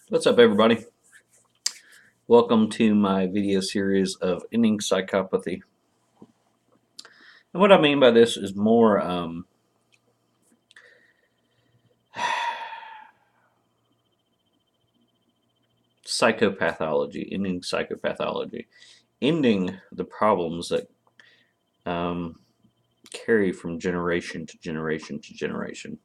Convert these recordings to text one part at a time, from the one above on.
What's up, everybody? Welcome to my video series of ending psychopathy. And what I mean by this is more psychopathology, ending the problems that um, carry from generation to generation to generation.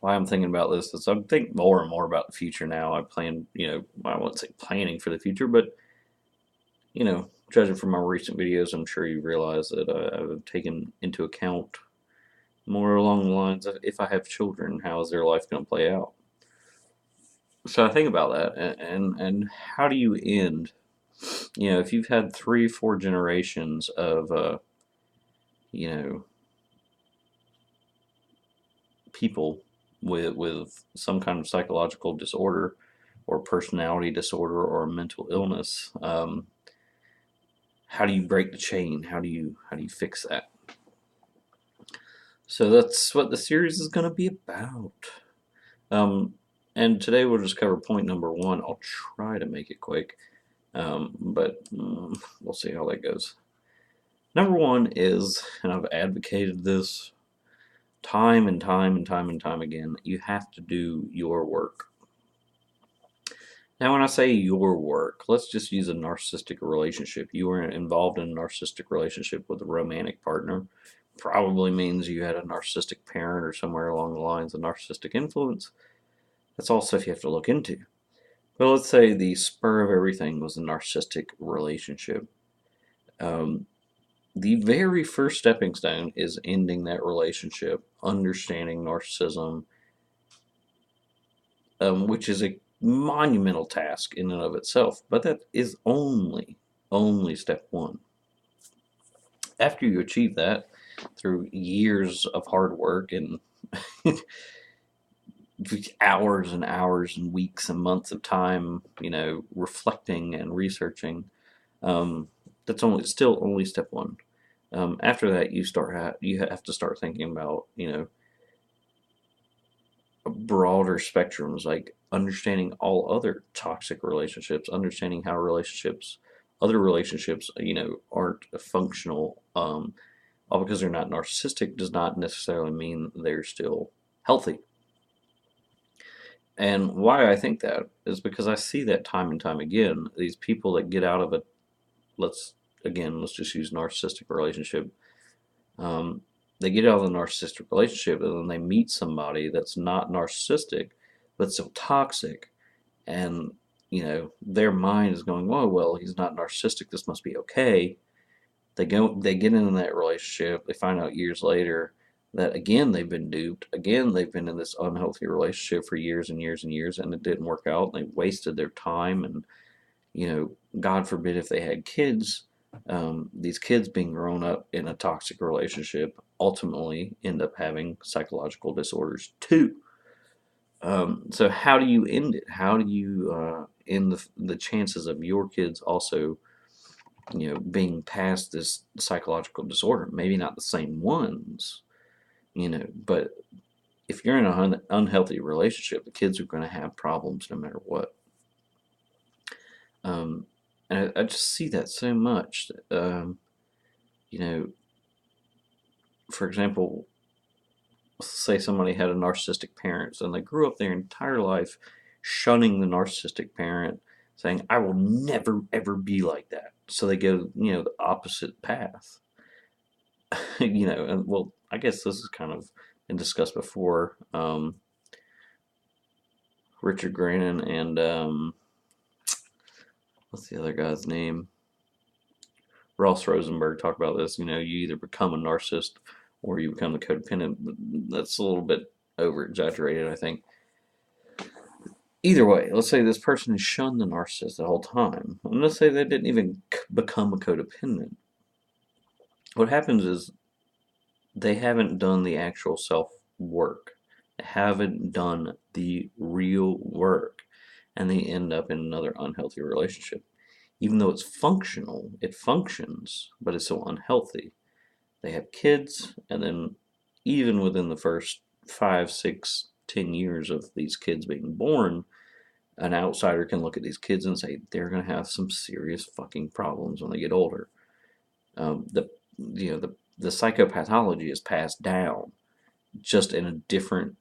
Why I'm thinking about this is I'm thinking more and more about the future now. I plan, I won't say planning for the future, but judging from my recent videos, I'm sure you realize that I've taken into account more along the lines of if I have children, how is their life going to play out? So I think about that, and how do you end? If you've had 3, 4 generations of you know, people with some kind of psychological disorder or personality disorder or mental illness, how do you break the chain? How do you fix that? So that's what the series is going to be about. Um, and today we'll just cover point number 1. I'll try to make it quick, but we'll see how that goes. Number 1 is, and I've advocated this time and time and time and time again, you have to do your work. Now, when I say your work, let's just use a narcissistic relationship. You were involved in a narcissistic relationship with a romantic partner. Probably means you had a narcissistic parent or somewhere along the lines of narcissistic influence. That's all stuff you have to look into. But let's say the spur of everything was a narcissistic relationship. The very first stepping stone is ending that relationship, understanding narcissism, which is a monumental task in and of itself. But that is only step 1. After you achieve that through years of hard work and hours and hours and weeks and months of time, reflecting and researching, that's still only step 1. After that, you have to start thinking about broader spectrums, like understanding all other toxic relationships, understanding how other relationships, aren't functional. All because they're not narcissistic does not necessarily mean they're still healthy. And why I think that is because I see that time and time again. These people that get out of it, let's just use narcissistic relationship. They get out of the narcissistic relationship and then they meet somebody that's not narcissistic but still toxic, and their mind is going, "Oh well, he's not narcissistic. This must be okay." They get into that relationship. They find out years later that again they've been duped. Again, they've been in this unhealthy relationship for years and years and years, and it didn't work out. They wasted their time, and God forbid if they had kids, these kids being grown up in a toxic relationship ultimately end up having psychological disorders too. So how do you end it? How do you end the chances of your kids also, being past this psychological disorder? Maybe not the same ones, but if you're in an unhealthy relationship, the kids are going to have problems no matter what. And I just see that so much. You know, for example, say somebody had a narcissistic parent and they grew up their entire life shunning the narcissistic parent, saying, "I will never ever be like that." So they go, the opposite path. And well, I guess this has kind of been discussed before. Richard Grannon and what's the other guy's name? Ross Rosenberg talk about this. You either become a narcissist or you become the codependent. That's a little bit over exaggerated, I think. Either way, let's say this person has shunned the narcissist the whole time. And let's say they didn't even become a codependent. What happens is they haven't done the actual self work. They haven't done the real work. And they end up in another unhealthy relationship. Even though it's functional, it functions, but it's so unhealthy. They have kids, and then even within the first 5, 6, 10 years of these kids being born, an outsider can look at these kids and say they're going to have some serious fucking problems when they get older. The the psychopathology is passed down just in a different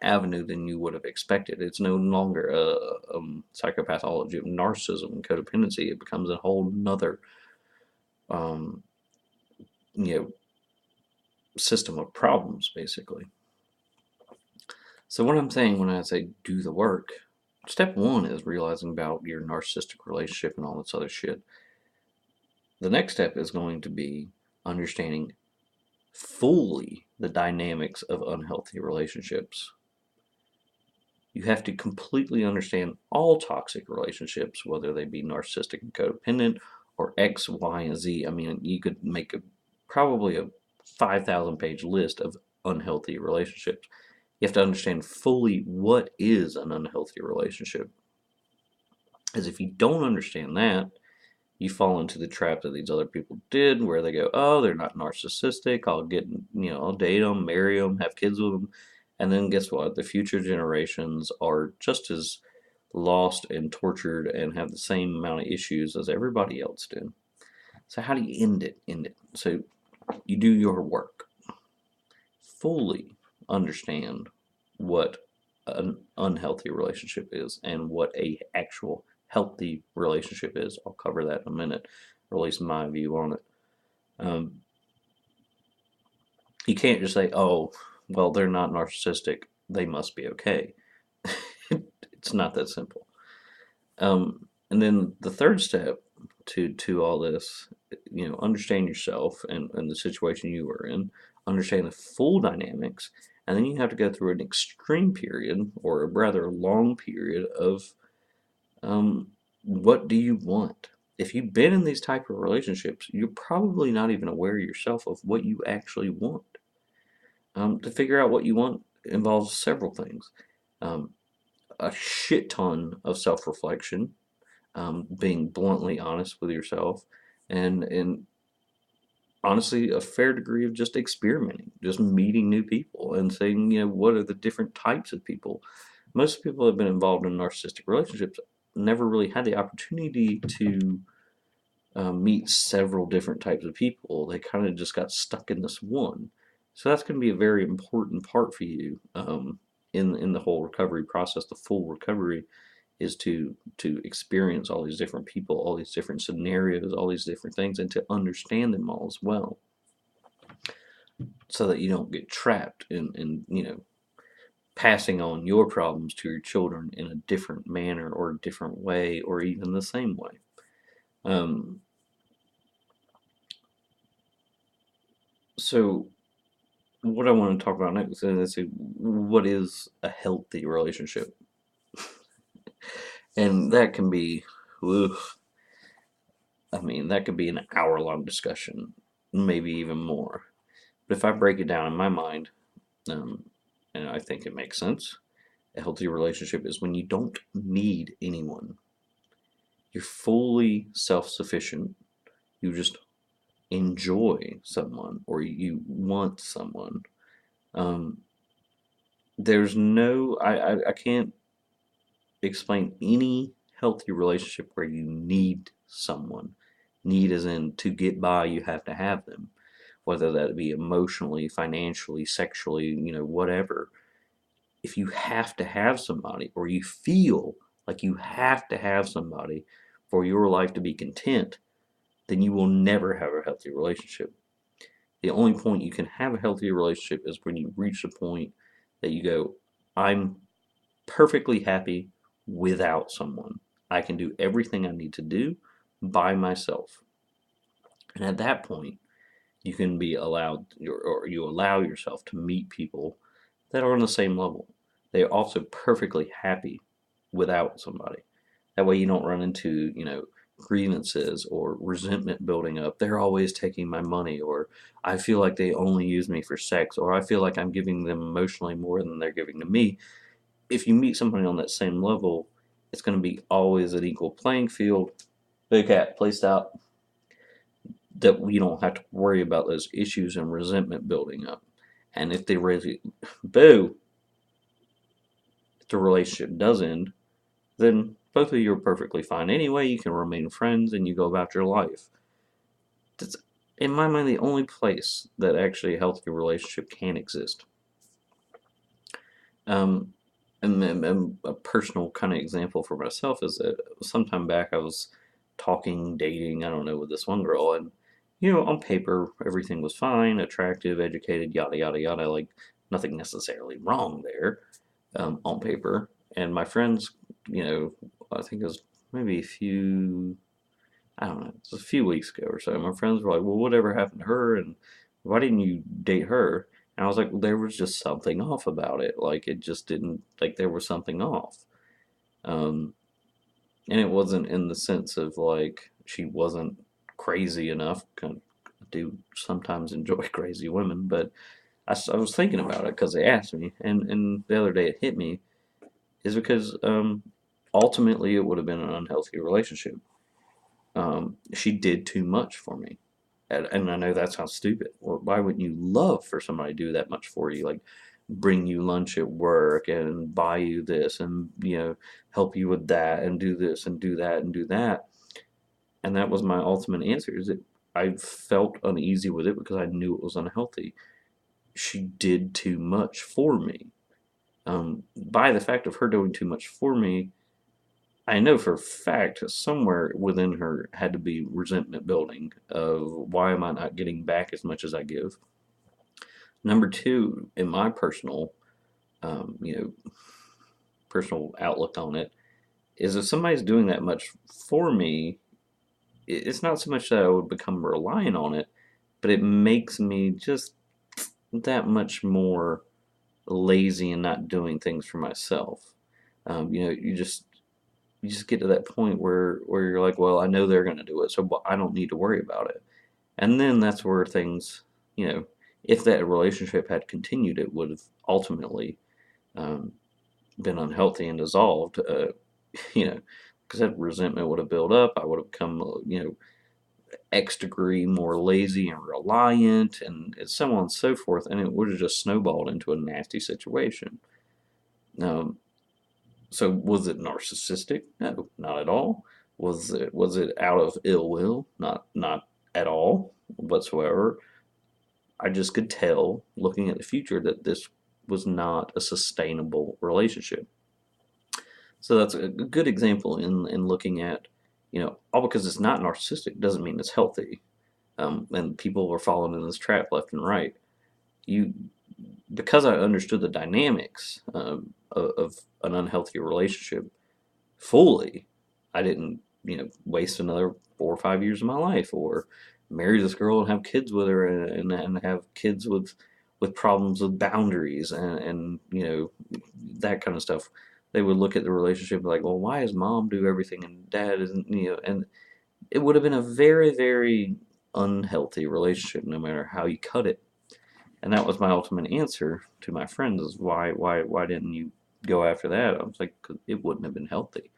avenue than you would have expected. It's no longer a psychopathology of narcissism and codependency. It becomes a whole nother um, you know system of problems, basically. So what I'm saying when I say do the work, step one is realizing about your narcissistic relationship and all this other shit. The next step is going to be understanding fully the dynamics of unhealthy relationships. You have to completely understand all toxic relationships, whether they be narcissistic and codependent or X, Y, and Z. I mean, you could make probably a 5,000 page list of unhealthy relationships. You have to understand fully what is an unhealthy relationship. As if you don't understand that, you fall into the trap that these other people did, where they go, "Oh, they're not narcissistic. I'll I'll date them, marry them, have kids with them," and then guess what? The future generations are just as lost and tortured and have the same amount of issues as everybody else did. So how do you end it? End it. So you do your work. Fully understand what an unhealthy relationship is and what a actual healthy relationship is. I'll cover that in a minute, or at least my view on it. Um, you can't just say, "Oh, well, they're not narcissistic. They must be okay." It's not that simple. And then the third step to all this, understand yourself and the situation you are in, understand the full dynamics, and then you have to go through an extreme period or a rather long period of what do you want? If you've been in these type of relationships, you're probably not even aware yourself of what you actually want. To figure out what you want involves several things. Um, a shit ton of self-reflection, being bluntly honest with yourself, and honestly a fair degree of just experimenting, just meeting new people and saying, what are the different types of people. Most people have been involved in narcissistic relationships never really had the opportunity to meet several different types of people. They kind of just got stuck in this one. So that's going to be a very important part for you in the whole recovery process. The full recovery is to experience all these different people, all these different scenarios, all these different things, and to understand them all as well, so that you don't get trapped in passing on your problems to your children in a different manner or a different way or even the same way. Um, so what I want to talk about next is what is a healthy relationship, and that can be, oof, I mean, that could be an hour-long discussion, maybe even more. But if I break it down in my mind, um, and I think it makes sense, a healthy relationship is when you don't need anyone. You're fully self-sufficient. You just enjoy someone or you want someone. Um, there's no, I can't explain any healthy relationship where you need someone. Need as in to get by, you have to have them, whether that be emotionally, financially, sexually, whatever. If you have to have somebody or you feel like you have to have somebody for your life to be content, then you will never have a healthy relationship. The only point you can have a healthy relationship is when you reach the point that you go, I'm perfectly happy without someone. I can do everything I need to do by myself. And at that point, you can be allowed, or you allow yourself to meet people that are on the same level. They are also perfectly happy without somebody. That way you don't run into, grievances or resentment building up. They're always taking my money, or I feel like they only use me for sex, or I feel like I'm giving them emotionally more than they're giving to me. If you meet somebody on that same level, it's going to be always an equal playing field. Big cat, play stop. That we don't have to worry about those issues and resentment building up. And if they really, boo, the relationship does end, then both of you are perfectly fine. Anyway, you can remain friends and you go about your life. That's, in my mind, the only place that actually a healthy relationship can exist. Um, and a personal kind of example for myself is that sometime back I was talking, dating, I don't know, with this one girl, and on paper everything was fine, attractive, educated, yada yada yada, like nothing necessarily wrong there, on paper. And my friends, I think it was maybe I don't know, it was a few weeks ago or so. My friends were like, "Well, whatever happened to her? And why didn't you date her?" And I was like, well, "There was just something off about it. Like it just didn't like there was something off." Um, and it wasn't in the sense of like she wasn't crazy enough. I do sometimes enjoy crazy women, but I was thinking about it because they asked me, and the other day it hit me is because ultimately it would have been an unhealthy relationship. She did too much for me. And I know that sounds stupid. Well, why wouldn't you love for somebody to do that much for you? Like bring you lunch at work and buy you this and, help you with that and do this and do that and do that. And that was my ultimate answer is that I felt uneasy with it because I knew it was unhealthy. She did too much for me. By the fact of her doing too much for me, I know for a fact somewhere within her had to be resentment building of why am I not getting back as much as I give. Number two, in my um, you know, personal outlook on it, is if somebody's doing that much for me, it's not so much that I would become reliant on it, but it makes me just that much more lazy and not doing things for myself. You just get to that point where you're like, well, I know they're going to do it, so I don't need to worry about it. And then that's where things, you know, if that relationship had continued, it would have ultimately um, been unhealthy and dissolved. You know, because that resentment would have built up. I would have become, X degree more lazy and reliant, and so on and so forth, and it would have just snowballed into a nasty situation. Um, So was it narcissistic? No, not at all. Was it out of ill will? Not at all whatsoever. I just could tell looking at the future that this was not a sustainable relationship. So that's a good example in looking at, all because it's not narcissistic doesn't mean it's healthy. And people were falling in this trap left and right. You Because I understood the dynamics of an unhealthy relationship fully. I didn't, waste another 4 or 5 years of my life or marry this girl and have kids with her and have kids with problems with boundaries and that kind of stuff. They would look at the relationship like, well, why does mom do everything and dad isn't, and it would have been a very, very unhealthy relationship no matter how you cut it. And that was my ultimate answer to my friends is why didn't you go after that? I was like, 'cause it wouldn't have been healthy.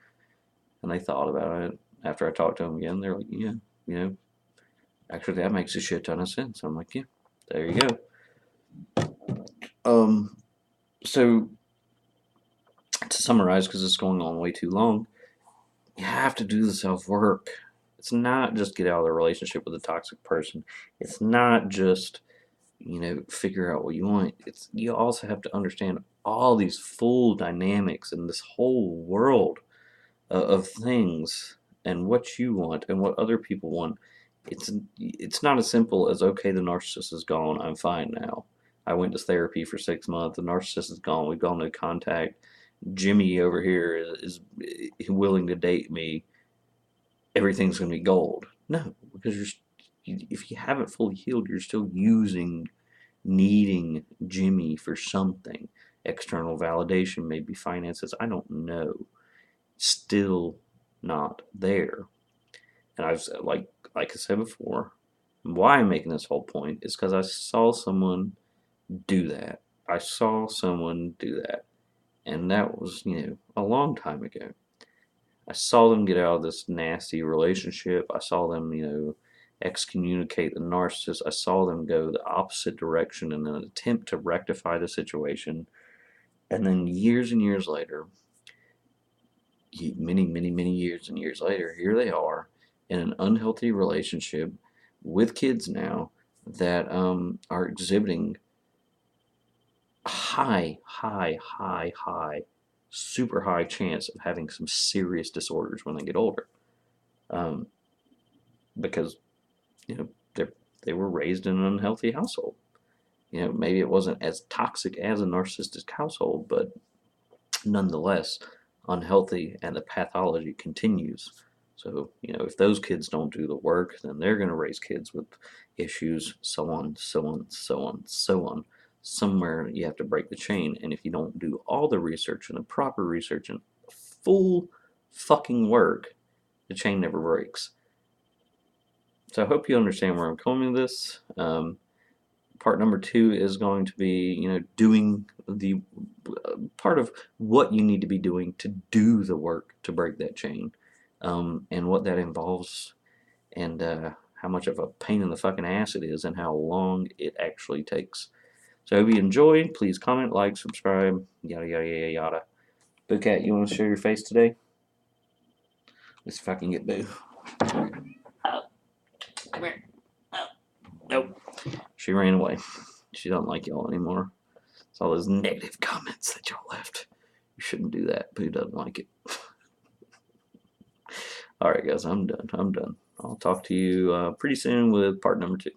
And they thought about it after I talked to them again. They're like, yeah, you know, actually that makes a shit ton of sense. I'm like, yeah, there you go. Um, so to summarize, because it's going on way too long, you have to do the self work. It's not just get out of the relationship with a toxic person. It's not just figure out what you want. It's you also have to understand all these full dynamics and this whole world of things and what you want and what other people want. It's not as simple as okay, the narcissist is gone. I'm fine now. I went to therapy for 6 months. The narcissist is gone. We've gone no contact. Jimmy over here is willing to date me. Everything's going to be gold. No, because if you haven't fully healed, you're still needing Jimmy for something. External validation, maybe finances. I don't know. Still not there. And I've said, like I said before, why I'm making this whole point is because I saw someone do that. I saw someone do that, and that was a long time ago. I saw them get out of this nasty relationship. I saw them excommunicate the narcissist. I saw them go the opposite direction in an attempt to rectify the situation. And then years and years later, many, many, many years and years later, here they are in an unhealthy relationship with kids now that are exhibiting high, super high chance of having some serious disorders when they get older. Um, because, you know, they were raised in an unhealthy household. You know, maybe it wasn't as toxic as a narcissistic household, but nonetheless unhealthy, and the pathology continues. So, you know, if those kids don't do the work, then they're going to raise kids with issues, so on, so on, so on, so on. Somewhere you have to break the chain, and if you don't do all the research and the proper research and full fucking work, the chain never breaks. So I hope you understand where I'm coming with this. Part number 2 is going to be, you know, doing the part of what you need to be doing to do the work to break that chain, and what that involves, and how much of a pain in the fucking ass it is, and how long it actually takes. So if you enjoyed, please comment, like, subscribe, yada yada yada yada. Boo Cat, you want to show your face today? Let's fucking get Boo. Oh, come here. Oh, nope. She ran away. She doesn't like y'all anymore. It's all those negative comments that y'all left. You shouldn't do that. Boo doesn't like it. Alright, guys, I'm done. I'll talk to you pretty soon with part number 2.